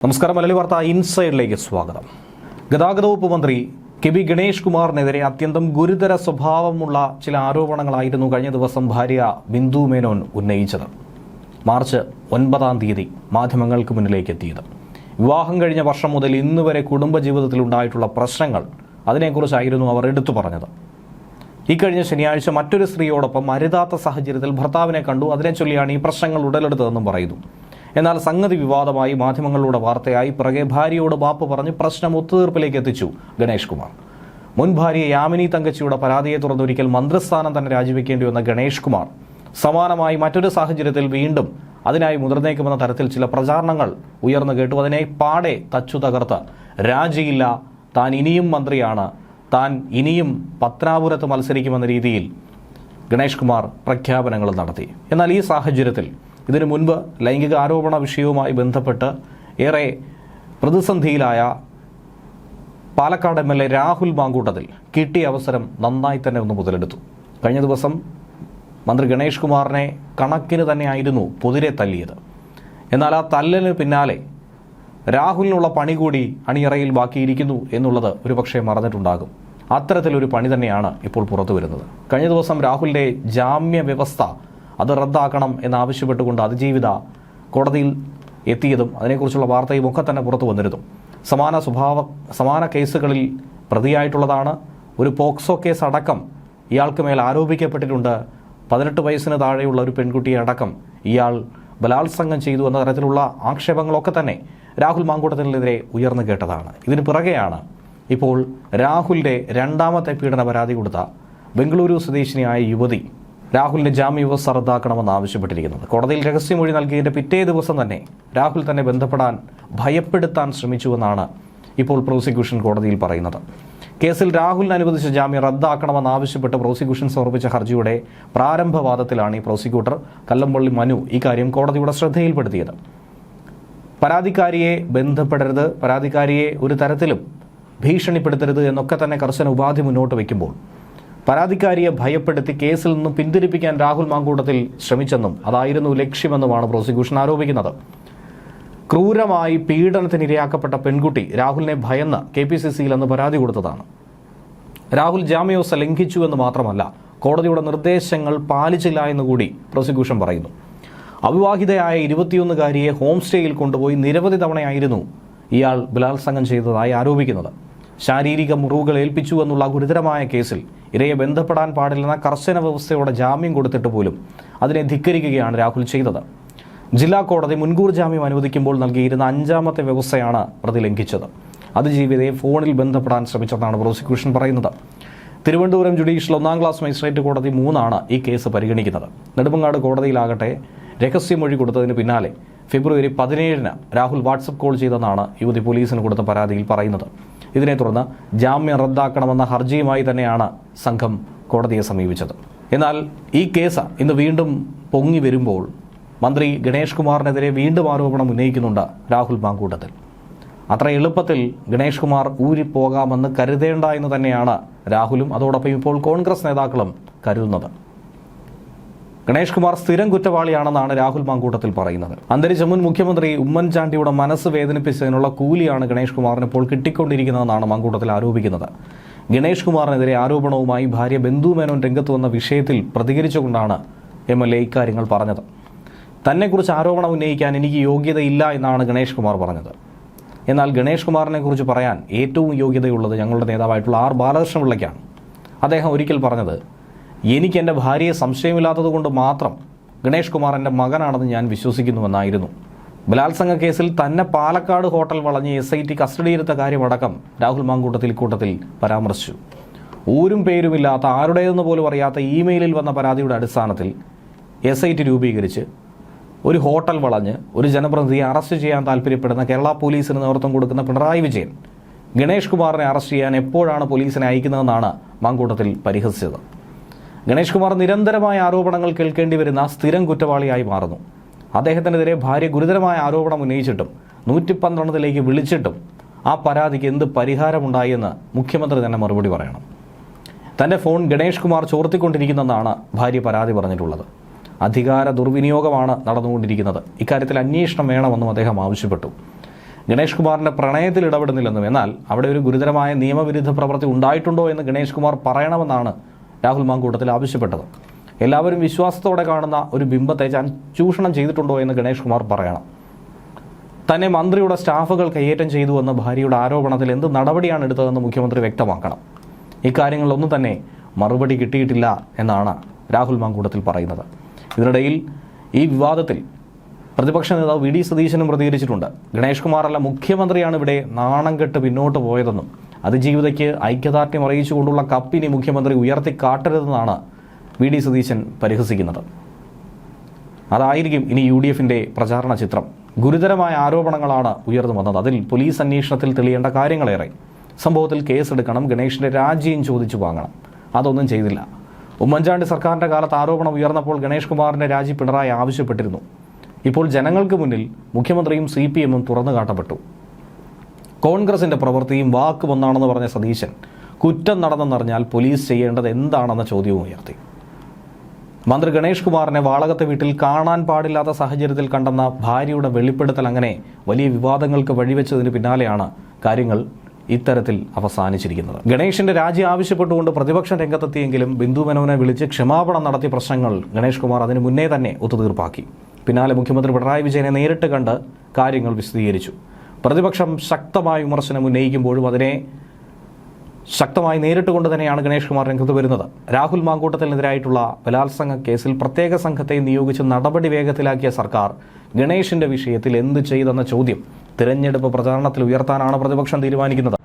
നമസ്കാരം. മലയാളി വാർത്ത ഇൻസൈഡിലേക്ക് സ്വാഗതം. ഗതാഗത വകുപ്പ് മന്ത്രി കെ.ബി. ഗണേഷ് കുമാറിനെതിരെ അത്യന്തം ഗുരുതര സ്വഭാവമുള്ള ചില ആരോപണങ്ങളായിരുന്നു കഴിഞ്ഞ ദിവസം ഭാര്യ ബിന്ദു മേനോൻ ഉന്നയിച്ചത്. മാർച്ച് 9 മാധ്യമങ്ങൾക്ക് മുന്നിലേക്ക് എത്തിയത്. വിവാഹം കഴിഞ്ഞ വർഷം മുതൽ ഇന്നുവരെ കുടുംബജീവിതത്തിൽ ഉണ്ടായിട്ടുള്ള പ്രശ്നങ്ങൾ, അതിനെക്കുറിച്ചായിരുന്നു അവർ എടുത്തു പറഞ്ഞത്. ഇക്കഴിഞ്ഞ ശനിയാഴ്ച മറ്റൊരു സ്ത്രീയോടൊപ്പം അരുതാത്ത സാഹചര്യത്തിൽ ഭർത്താവിനെ കണ്ടു. അതിനെ ചൊല്ലിയാണ് ഈ പ്രശ്നങ്ങൾ ഉടലെടുത്തതെന്നും പറയുന്നു. എന്നാൽ സംഗതി വിവാദമായി, മാധ്യമങ്ങളിലൂടെ വാർത്തയായി. പിറകെ ഭാര്യയോട് മാപ്പ് പറഞ്ഞ് പ്രശ്നം ഒത്തുതീർപ്പിലേക്ക് എത്തിച്ചു ഗണേഷ് കുമാർ. മുൻ ഭാര്യ യാമിനി തങ്കച്ചിയുടെ പരാതിയെ തുടർന്നൊരിക്കൽ മന്ത്രിസ്ഥാനം തന്നെ രാജിവെക്കേണ്ടി വന്ന ഗണേഷ് കുമാർ സമാനമായി മറ്റൊരു സാഹചര്യത്തിൽ വീണ്ടും അതിനായി മുതിർന്നേക്കുമെന്ന തരത്തിൽ ചില പ്രചാരണങ്ങൾ ഉയർന്നു കേട്ടു. അതിനെ പാടെ തച്ചു തകർത്ത് രാജിയില്ല, താൻ ഇനിയും മന്ത്രിയാണ്, താൻ ഇനിയും പത്നാപുരത്ത് മത്സരിക്കുമെന്ന രീതിയിൽ ഗണേഷ് കുമാർ പ്രഖ്യാപനങ്ങൾ നടത്തി. എന്നാൽ ഈ സാഹചര്യത്തിൽ ഇതിനു മുൻപ് ലൈംഗിക ആരോപണ വിഷയവുമായി ബന്ധപ്പെട്ട് ഏറെ പ്രതിസന്ധിയിലായ പാലക്കാട് എം.എൽ.എ. രാഹുൽ മാങ്കൂട്ടത്തിൽ കിട്ടിയ അവസരം നന്നായി തന്നെ ഒന്ന് മുതലെടുത്തു. കഴിഞ്ഞ ദിവസം മന്ത്രി ഗണേഷ് കുമാറിനെ കണക്കിന് തന്നെയായിരുന്നു പൊതിരെ തല്ലിയത്. എന്നാൽ ആ തല്ലലിന് പിന്നാലെ രാഹുലിനുള്ള പണി കൂടി അണിയറയിൽ ബാക്കിയിരിക്കുന്നു എന്നുള്ളത് ഒരുപക്ഷെ മറന്നിട്ടുണ്ടാകും. അത്തരത്തിലൊരു പണി തന്നെയാണ് ഇപ്പോൾ പുറത്തു വരുന്നത്. കഴിഞ്ഞ ദിവസം രാഹുലിൻ്റെ ജാമ്യ വ്യവസ്ഥ അത് റദ്ദാക്കണം എന്നാവശ്യപ്പെട്ടുകൊണ്ട് അതിജീവിത കോടതിയിൽ എത്തിയതും അതിനെക്കുറിച്ചുള്ള വാർത്തയും ഒക്കെ തന്നെ പുറത്തു വന്നിരുന്നു. സമാന കേസുകളിൽ പ്രതിയായിട്ടുള്ളതാണ്. ഒരു പോക്സോ കേസ് അടക്കം ഇയാൾക്ക് മേൽ ആരോപിക്കപ്പെട്ടിട്ടുണ്ട്. 18 വയസ്സിന് താഴെയുള്ള ഒരു പെൺകുട്ടിയെ അടക്കം ഇയാൾ ബലാത്സംഗം ചെയ്തു എന്ന തരത്തിലുള്ള ആക്ഷേപങ്ങളൊക്കെ തന്നെ രാഹുൽ മാങ്കൂട്ടത്തിനെതിരെ ഉയർന്നു കേട്ടതാണ്. ഇതിന് പിറകെയാണ് ഇപ്പോൾ രാഹുലിൻ്റെ രണ്ടാമത്തെ പീഡന പരാതി കൊടുത്ത ബംഗളൂരു സ്വദേശിനിയായ യുവതി രാഹുലിൻ്റെ ജാമ്യ വ്യവസ്ഥ റദ്ദാക്കണമെന്ന് ആവശ്യപ്പെട്ടിരിക്കുന്നത്. കോടതിയിൽ രഹസ്യമൊഴി നൽകിയതിൻ്റെ പിറ്റേ ദിവസം തന്നെ രാഹുൽ തന്നെ ബന്ധപ്പെടാൻ ഭയപ്പെടുത്താൻ ശ്രമിച്ചുവെന്നാണ് ഇപ്പോൾ പ്രോസിക്യൂഷൻ കോടതിയിൽ പറയുന്നത്. കേസിൽ രാഹുലിന് അനുവദിച്ച ജാമ്യം റദ്ദാക്കണമെന്നാവശ്യപ്പെട്ട് പ്രോസിക്യൂഷൻ സമർപ്പിച്ച ഹർജിയുടെ പ്രാരംഭവാദത്തിലാണ് ഈ പ്രോസിക്യൂട്ടർ കല്ലമ്പള്ളി മനു ഇക്കാര്യം കോടതിയുടെ ശ്രദ്ധയിൽപ്പെടുത്തിയത്. പരാതിക്കാരിയെ ബന്ധപ്പെടരുത്, പരാതിക്കാരിയെ ഒരു തരത്തിലും ഭീഷണിപ്പെടുത്തരുത് എന്നൊക്കെ തന്നെ കർശന ഉപാധി മുന്നോട്ട് വയ്ക്കുമ്പോൾ പരാതിക്കാരിയെ ഭയപ്പെടുത്തി കേസിൽ നിന്നും പിന്തിരിപ്പിക്കാൻ രാഹുൽ മാങ്കൂട്ടത്തിൽ ശ്രമിച്ചെന്നും അതായിരുന്നു ലക്ഷ്യമെന്നുമാണ് പ്രോസിക്യൂഷൻ ആരോപിക്കുന്നത്. ക്രൂരമായി പീഡനത്തിനിരയാക്കപ്പെട്ട പെൺകുട്ടി രാഹുലിനെ ഭയന്ന് KPCCയിൽ അന്ന് പരാതി കൊടുത്തതാണ്. രാഹുൽ ജാമ്യവ്യവസ്ഥ ലംഘിച്ചുവെന്ന് മാത്രമല്ല, കോടതിയുടെ നിർദ്ദേശങ്ങൾ പാലിച്ചില്ല എന്നുകൂടി പ്രോസിക്യൂഷൻ പറയുന്നു. അവിവാഹിതയായ 21-കാരിയെ ഹോം സ്റ്റേയിൽ കൊണ്ടുപോയി നിരവധി തവണയായിരുന്നു ഇയാൾ ബലാത്സംഗം ചെയ്തതായി ആരോപിക്കുന്നത്. ശാരീരിക മുറിവുകൾ ഏൽപ്പിച്ചു എന്നുള്ള ഗുരുതരമായ കേസിൽ ഇരയെ ബന്ധപ്പെടാൻ പാടില്ലെന്ന കർശന വ്യവസ്ഥയോടെ ജാമ്യം കൊടുത്തിട്ട് പോലും അതിനെ ധിക്കരിക്കുകയാണ് രാഹുൽ ചെയ്തത്. ജില്ലാ കോടതി മുൻകൂർ ജാമ്യം അനുവദിക്കുമ്പോൾ നൽകിയിരുന്ന 5ാമത്തെ വ്യവസ്ഥയാണ് പ്രതി ലംഘിച്ചത്. അതിജീവിതയെ ഫോണിൽ ബന്ധപ്പെടാൻ ശ്രമിച്ചെന്നാണ് പ്രോസിക്യൂഷൻ പറയുന്നത്. തിരുവനന്തപുരം ജുഡീഷ്യൽ 1ാം ക്ലാസ് മജിസ്ട്രേറ്റ് കോടതി 3 ഈ കേസ് പരിഗണിക്കുന്നത്. നെടുമങ്ങാട് കോടതിയിലാകട്ടെ രഹസ്യമൊഴി കൊടുത്തതിന് പിന്നാലെ ഫെബ്രുവരി 17 രാഹുൽ വാട്സപ്പ് കോൾ ചെയ്തെന്നാണ് യുവതി പോലീസിന് കൊടുത്ത പരാതിയിൽ പറയുന്നത്. ഇതിനെ തുടർന്ന് ജാമ്യം റദ്ദാക്കണമെന്ന ഹർജിയുമായി തന്നെയാണ് സംഘം കോടതിയെ സമീപിച്ചത്. എന്നാൽ ഈ കേസ് ഇന്ന് വീണ്ടും പൊങ്ങി വരുമ്പോൾ മന്ത്രി ഗണേഷ് കുമാറിനെതിരെ വീണ്ടും ആരോപണം ഉന്നയിക്കുന്നുണ്ട് രാഹുൽ മാങ്കൂട്ടത്തിൽ. അത്ര എളുപ്പത്തിൽ ഗണേഷ് കുമാർ ഊരിപ്പോകാമെന്ന് കരുതേണ്ട എന്ന് തന്നെയാണ് രാഹുലും അതോടൊപ്പം ഇപ്പോൾ കോൺഗ്രസ് നേതാക്കളും കരുതുന്നത്. ഗണേഷ് കുമാർ സ്ഥിരം കുറ്റവാളിയാണെന്നാണ് രാഹുൽ മാങ്കൂട്ടത്തിൽ പറയുന്നത്. അന്തരിച്ച മുൻ മുഖ്യമന്ത്രി ഉമ്മൻചാണ്ടിയുടെ മനസ്സ് വേദനിപ്പിച്ചതിനുള്ള കൂലിയാണ് ഗണേഷ് കുമാറിന് ഇപ്പോൾ കിട്ടിക്കൊണ്ടിരിക്കുന്നതെന്നാണ് മാങ്കൂട്ടത്തിൽ ആരോപിക്കുന്നത്. ഗണേഷ് കുമാറിനെതിരെ ആരോപണവുമായി ഭാര്യ ബിന്ദു മേനോൻ രംഗത്ത് വന്ന വിഷയത്തിൽ പ്രതികരിച്ചുകൊണ്ടാണ് MLA ഇക്കാര്യങ്ങൾ പറഞ്ഞത്. തന്നെക്കുറിച്ച് ആരോപണം ഉന്നയിക്കാൻ എനിക്ക് യോഗ്യതയില്ല എന്നാണ് ഗണേഷ് കുമാർ പറഞ്ഞത്. എന്നാൽ ഗണേഷ് കുമാറിനെ കുറിച്ച് പറയാൻ ഏറ്റവും യോഗ്യതയുള്ളത് ഞങ്ങളുടെ നേതാവായിട്ടുള്ള R. ബാലകൃഷ്ണപിള്ളയ്ക്കാണ്. അദ്ദേഹം ഒരിക്കൽ പറഞ്ഞത്, എനിക്ക് എൻ്റെ ഭാര്യയെ സംശയമില്ലാത്തത് കൊണ്ട് മാത്രം ഗണേഷ് കുമാർ എൻ്റെ മകനാണെന്ന് ഞാൻ വിശ്വസിക്കുന്നുവെന്നായിരുന്നു. ബലാത്സംഗ കേസിൽ തന്നെ പാലക്കാട് ഹോട്ടൽ വളഞ്ഞ് SIT കസ്റ്റഡിയിലെടുത്ത കാര്യമടക്കം രാഹുൽ മാങ്കൂട്ടത്തിൽ ഇക്കൂട്ടത്തിൽ പരാമർശിച്ചു. ഊരും പേരുമില്ലാത്ത, ആരുടേതെന്ന് പോലും അറിയാത്ത ഇമെയിലിൽ വന്ന പരാതിയുടെ അടിസ്ഥാനത്തിൽ SIT രൂപീകരിച്ച് ഒരു ഹോട്ടൽ വളഞ്ഞ് ഒരു ജനപ്രതിനിധിയെ അറസ്റ്റ് ചെയ്യാൻ താല്പര്യപ്പെടുന്ന കേരള പോലീസിന് നേതൃത്വം കൊടുക്കുന്ന പിണറായി വിജയൻ ഗണേഷ് കുമാറിനെ അറസ്റ്റ് ചെയ്യാൻ എപ്പോഴാണ് പോലീസിനെ അയക്കുന്നതെന്നാണ് മാങ്കൂട്ടത്തിൽ പരിഹസിച്ചത്. ഗണേഷ് കുമാർ നിരന്തരമായ ആരോപണങ്ങൾ കേൾക്കേണ്ടി വരുന്ന സ്ഥിരം കുറ്റവാളിയായി മാറുന്നു. അദ്ദേഹത്തിനെതിരെ ഭാര്യ ഗുരുതരമായ ആരോപണം ഉന്നയിച്ചിട്ടും 112 വിളിച്ചിട്ടും ആ പരാതിക്ക് എന്ത് പരിഹാരമുണ്ടായി എന്ന് മുഖ്യമന്ത്രി തന്നെ മറുപടി പറയണം. തൻ്റെ ഫോൺ ഗണേഷ് കുമാർ ചോർത്തിക്കൊണ്ടിരിക്കുന്നെന്നാണ് ഭാര്യ പരാതി പറഞ്ഞിട്ടുള്ളത്. അധികാര ദുർവിനിയോഗമാണ് നടന്നുകൊണ്ടിരിക്കുന്നത്. ഇക്കാര്യത്തിൽ അന്വേഷണം വേണമെന്നും അദ്ദേഹം ആവശ്യപ്പെട്ടു. ഗണേഷ് കുമാറിന്റെ പ്രണയത്തിൽ ഇടപെടുന്നില്ലെന്നും, എന്നാൽ അവിടെ ഒരു ഗുരുതരമായ നിയമവിരുദ്ധ പ്രവൃത്തി ഉണ്ടായിട്ടുണ്ടോ എന്ന് ഗണേഷ് കുമാർ പറയണമെന്നാണ് രാഹുൽ മാങ്കൂട്ടത്തിൽ ആവശ്യപ്പെട്ടത്. എല്ലാവരും വിശ്വാസത്തോടെ കാണുന്ന ഒരു ബിംബത്തെ ഞാൻ ചൂഷണം ചെയ്തിട്ടുണ്ടോ എന്ന് ഗണേഷ് കുമാർ പറയണം. തന്നെ മന്ത്രിയുടെ സ്റ്റാഫുകൾ കയ്യേറ്റം ചെയ്തുവെന്ന ഭാര്യയുടെ ആരോപണത്തിൽ എന്ത് നടപടിയാണ് എടുത്തതെന്ന് മുഖ്യമന്ത്രി വ്യക്തമാക്കണം. ഇക്കാര്യങ്ങളിലൊന്നും തന്നെ മറുപടി കിട്ടിയിട്ടില്ല എന്നാണ് രാഹുൽ മാങ്കൂട്ടത്തിൽ പറയുന്നത്. ഇതിനിടയിൽ ഈ വിവാദത്തിൽ പ്രതിപക്ഷ നേതാവ് വി ഡി സതീശനും പ്രതികരിച്ചിട്ടുണ്ട്. ഗണേഷ് കുമാറല്ല, മുഖ്യമന്ത്രിയാണ് ഇവിടെ നാണം കെട്ട് പിന്നോട്ട് പോയതെന്നും അതിജീവിതയ്ക്ക് ഐക്യദാർഢ്യം അറിയിച്ചുകൊണ്ടുള്ള കപ്പിനി മുഖ്യമന്ത്രി ഉയർത്തിക്കാട്ടരുതെന്നാണ് വി ഡി സതീശൻ പരിഹസിക്കുന്നത്. അതായിരിക്കും ഇനി UDFന്റെ പ്രചാരണ ചിത്രം. ഗുരുതരമായ ആരോപണങ്ങളാണ് ഉയർന്നു വന്നത്. അതിൽ പോലീസ് അന്വേഷണത്തിൽ തെളിയേണ്ട കാര്യങ്ങളേറെ. സംഭവത്തിൽ കേസെടുക്കണം, ഗണേഷിന്റെ രാജിയും ചോദിച്ചു വാങ്ങണം. അതൊന്നും ചെയ്തില്ല. ഉമ്മൻചാണ്ടി സർക്കാരിന്റെ കാലത്ത് ആരോപണം ഉയർന്നപ്പോൾ ഗണേഷ് കുമാറിന്റെ രാജി പിണറായി ആവശ്യപ്പെട്ടിരുന്നു. ഇപ്പോൾ ജനങ്ങൾക്ക് മുന്നിൽ മുഖ്യമന്ത്രിയും CPM-ഉം തുറന്നു കാട്ടപ്പെട്ടു. കോൺഗ്രസിന്റെ പ്രവൃത്തിയും വാക്കും ഒന്നാണെന്ന് പറഞ്ഞ സതീശൻ കുറ്റം നടന്നെന്നറിഞ്ഞാൽ പോലീസ് ചെയ്യേണ്ടത് എന്താണെന്ന ചോദ്യവും ഉയർത്തി. മന്ത്രി ഗണേഷ് കുമാറിനെ വാളകത്തെ വീട്ടിൽ കാണാൻ പാടില്ലാത്ത സാഹചര്യത്തിൽ കണ്ടെന്ന ഭാര്യയുടെ വെളിപ്പെടുത്തൽ അങ്ങനെ വലിയ വിവാദങ്ങൾക്ക് വഴിവെച്ചതിന് പിന്നാലെയാണ് കാര്യങ്ങൾ ഇത്തരത്തിൽ അവസാനിച്ചിരിക്കുന്നത്. ഗണേഷിന്റെ രാജി ആവശ്യപ്പെട്ടുകൊണ്ട് പ്രതിപക്ഷം രംഗത്തെത്തിയെങ്കിലും ബിന്ദു മേനോനെ വിളിച്ച് ക്ഷമാപണം നടത്തിയ പ്രശ്നങ്ങൾ ഗണേഷ് കുമാർ അതിന് മുന്നേ തന്നെ ഒത്തുതീർപ്പാക്കി. പിന്നാലെ മുഖ്യമന്ത്രി പിണറായി വിജയനെ നേരിട്ട് കണ്ട് കാര്യങ്ങൾ വിശദീകരിച്ചു. പ്രതിപക്ഷം ശക്തമായ വിമർശനം ഉന്നയിക്കുമ്പോഴും അതിനെ ശക്തമായി നേരിട്ട് കൊണ്ട് തന്നെയാണ് ഗണേഷ് കുമാർ രംഗത്ത് വരുന്നത്. രാഹുൽ മാങ്കൂട്ടത്തിനെതിരായിട്ടുള്ള ബലാത്സംഗ കേസിൽ പ്രത്യേക സംഘത്തെ നിയോഗിച്ച് നടപടി വേഗത്തിലാക്കിയ സർക്കാർ ഗണേഷിന്റെ വിഷയത്തിൽ എന്ത് ചെയ്തെന്ന ചോദ്യം തിരഞ്ഞെടുപ്പ് പ്രചാരണത്തിൽ ഉയർത്താനാണ് പ്രതിപക്ഷം തീരുമാനിക്കുന്നത്.